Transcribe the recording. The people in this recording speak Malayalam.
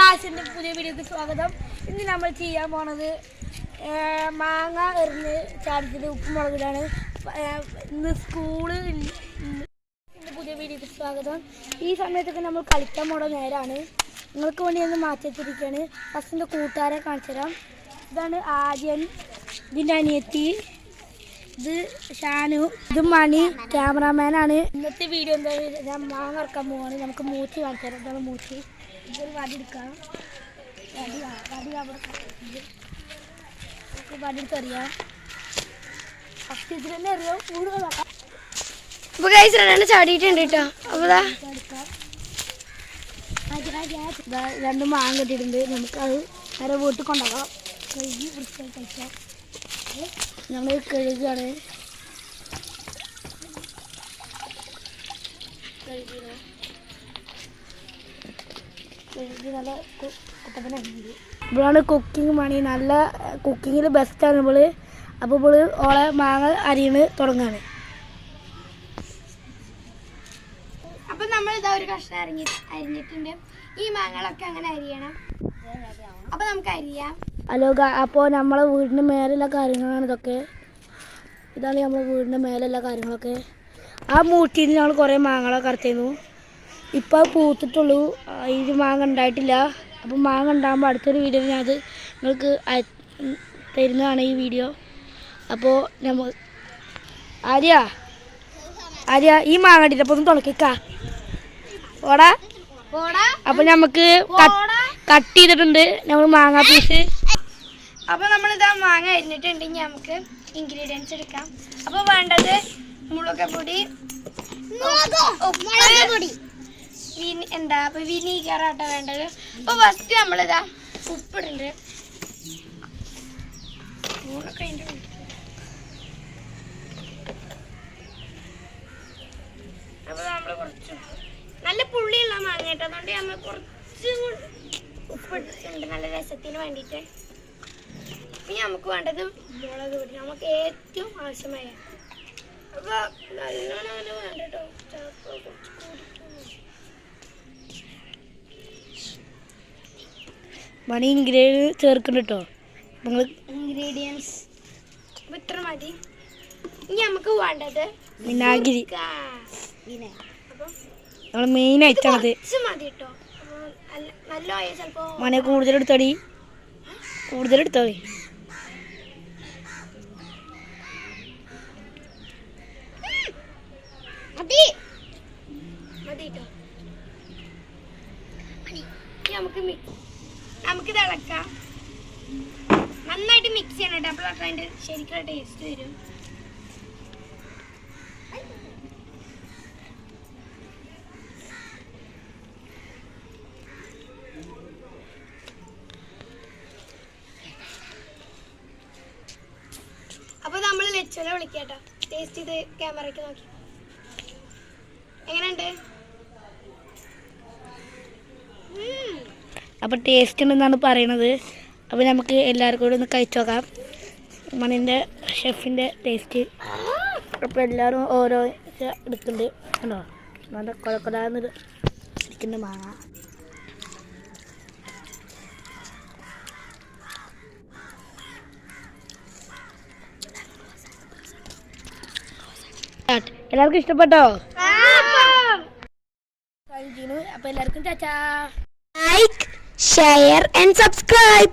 ഗായ്സിന്റെ പുതിയ വീഡിയോക്ക് സ്വാഗതം. ഇന്ന് നമ്മൾ ചെയ്യാൻ പോണത് മാങ്ങ എറിഞ്ഞ് ചാടിച്ചത് ഉപ്പുമുളകിലാണ്. ഇന്ന് സ്കൂളിൽ പുതിയ വീഡിയോക്ക് സ്വാഗതം. ഈ സമയത്തൊക്കെ നമ്മൾ കളിക്കാൻ പോണ നേരമാണ്. നിങ്ങൾക്ക് വേണ്ടി ഒന്ന് മാറ്റി വെച്ചിരിക്കുകയാണ്. ഫസ്റ്റിൻ്റെ കൂട്ടുകാരെ കാണിച്ചു തരാം. ഇതാണ് ആര്യൻ, ഇതിൻ്റെ അനിയത്തി, ഇത് ഷാനു, ഇത് മണി, ക്യാമറാമാനാണ്. ഇന്നത്തെ വീഡിയോ എന്താ, ഞാൻ മാങ്ങ ഇറക്കാൻ പോവാണ്. നമുക്ക് മൂച്ചി കാണിച്ചു തരാം. ഇതാണ് മൂച്ചി. ഇതൊരു വടി എടുക്കാം. വടി എടുത്തറിയാം. ഫസ്റ്റ് ഇതിൽ തന്നെ അറിയാം. കൂടുതൽ ചാടിയിട്ടുണ്ട് കേട്ടോ. രണ്ട് മാങ്ങ കെട്ടിയിട്ടുണ്ട്. നമുക്കത് നേരെ വീട്ടിൽ കൊണ്ടുപോകാം. കഴുകി വൃത്തിയായി കഴിക്കാം. ഞങ്ങൾ കഴുകുകയാണ്. കഴുകി നല്ല കുട്ടപ്പനാക്കി. ഇവളാണ് കുക്കിംഗ് മണി. നല്ല കുക്കിങ്ങിൽ ബെസ്റ്റാണ് ഇവള്. അപ്പോൾ ഇവള് ഓളെ മാങ്ങ അരിയണ് തുടങ്ങാണ്. അപ്പൊ നമ്മൾ ഇതാ ഒരു കഷ്ണം അരിഞ്ഞിട്ടുണ്ട്. ഈ മാങ്ങകളൊക്കെ അങ്ങനെ അരിയണം. അപ്പൊ നമുക്ക് അരിയാം. ഹലോ, അപ്പോൾ നമ്മളെ വീടിൻ്റെ മേലുള്ള കാര്യങ്ങളാണ് ഇതൊക്കെ. ഇതാണ് നമ്മളെ വീടിൻ്റെ മേലുള്ള കാര്യങ്ങളൊക്കെ. ആ മൂട്ടിയിൽ ഞങ്ങൾ കുറേ മാങ്ങകളൊക്കെ അറുത്തിരുന്നു. ഇപ്പോൾ പൂത്തിട്ടുള്ളൂ. ഇത് മാങ്ങ ഉണ്ടായിട്ടില്ല. അപ്പോൾ മാങ്ങ ഉണ്ടാകുമ്പോൾ അടുത്തൊരു വീഡിയോ ഞാൻ അത് നിങ്ങൾക്ക് തരുന്നതാണ് ഈ വീഡിയോ. അപ്പോൾ നമ്മൾ ആര്യ ഈ മാങ്ങ ഇട്ടിട്ട് അപ്പോൾ ഒന്ന് തുളക്കിക്കാ ഓടാ. അപ്പോൾ നമുക്ക് കട്ട് ചെയ്തിട്ടുണ്ട് നമ്മൾ മാങ്ങ പീസ്. അപ്പൊ നമ്മളിതാ മാങ്ങ അരിഞ്ഞിട്ടുണ്ടെങ്കിൽ നമുക്ക് ഇൻഗ്രീഡിയൻസ് എടുക്കാം. അപ്പൊ വേണ്ടത് മുളകുപൊടി, അപ്പൊ വിനീഗറാട്ടോ വേണ്ടത്. അപ്പൊ ഫസ്റ്റ് നമ്മളിതാ ഉപ്പിടുന്നുണ്ട്. അപ്പൊ നമ്മള് കുറച്ച് നല്ല പുള്ളിയുള്ള മാങ്ങ കേട്ടോ. അതുകൊണ്ട് നമ്മൾ കുറച്ച് ഉപ്പിട്ടിട്ടുണ്ട് നല്ല രസത്തിന് വേണ്ടിയിട്ട്. ഇനി നമുക്ക് വേണ്ടത് മുളക് പൊടി, നമുക്ക് ഏറ്റവും ആവശ്യമായ. അപ്പൊ നല്ലോണം അങ്ങനെ വേണ്ട കേട്ടോ. മണി ഇൻഗ്രീഡിയൻസ് ചേർക്കുന്നുണ്ട് കേട്ടോ. നിങ്ങൾ ഇൻഗ്രീഡിയൻസ് ഇത്ര മതി. ഇനി നമുക്ക് വേണ്ടത് വിനാഗിരി. നമ്മൾ മെയിൻ ഐറ്റാണത്. മതി കേട്ടോ. നല്ല ചിലപ്പോ മണി കൂടുതലെടുത്തോടി. നമുക്ക് തിളക്കാം. നന്നായിട്ട് മിക്സ് ചെയ്യണം കേട്ടോ. അപ്പോഴൊക്കെ അതിന്റെ ശരിക്കുള്ള ടേസ്റ്റ് വരും. അപ്പൊ നമ്മൾ ലച്ചുവിനെ വിളിക്കാട്ടോ. ടേസ്റ്റ് ചെയ്ത് ക്യാമറയ്ക്ക് നോക്കി എങ്ങനെയുണ്ട്. അപ്പോൾ ടേസ്റ്റ് ഉണ്ടെന്നാണ് പറയണത്. അപ്പോൾ നമുക്ക് എല്ലാവർക്കും കൂടി ഒന്ന് കഴിച്ചു നോക്കാം മണിൻ്റെ ഷെഫിൻ്റെ ടേസ്റ്റ്. അപ്പോൾ എല്ലാവരും ഓരോ എടുക്കുന്നുണ്ട്. കണ്ടോ, നല്ല കൊലക്കൊലാന്ന് ഇരിക്കുന്ന മാങ്ങ. എല്ലാവർക്കും ഇഷ്ടപ്പെട്ടോ? അപ്പോൾ എല്ലാവർക്കും ചാച്ചാ. Like, share and subscribe.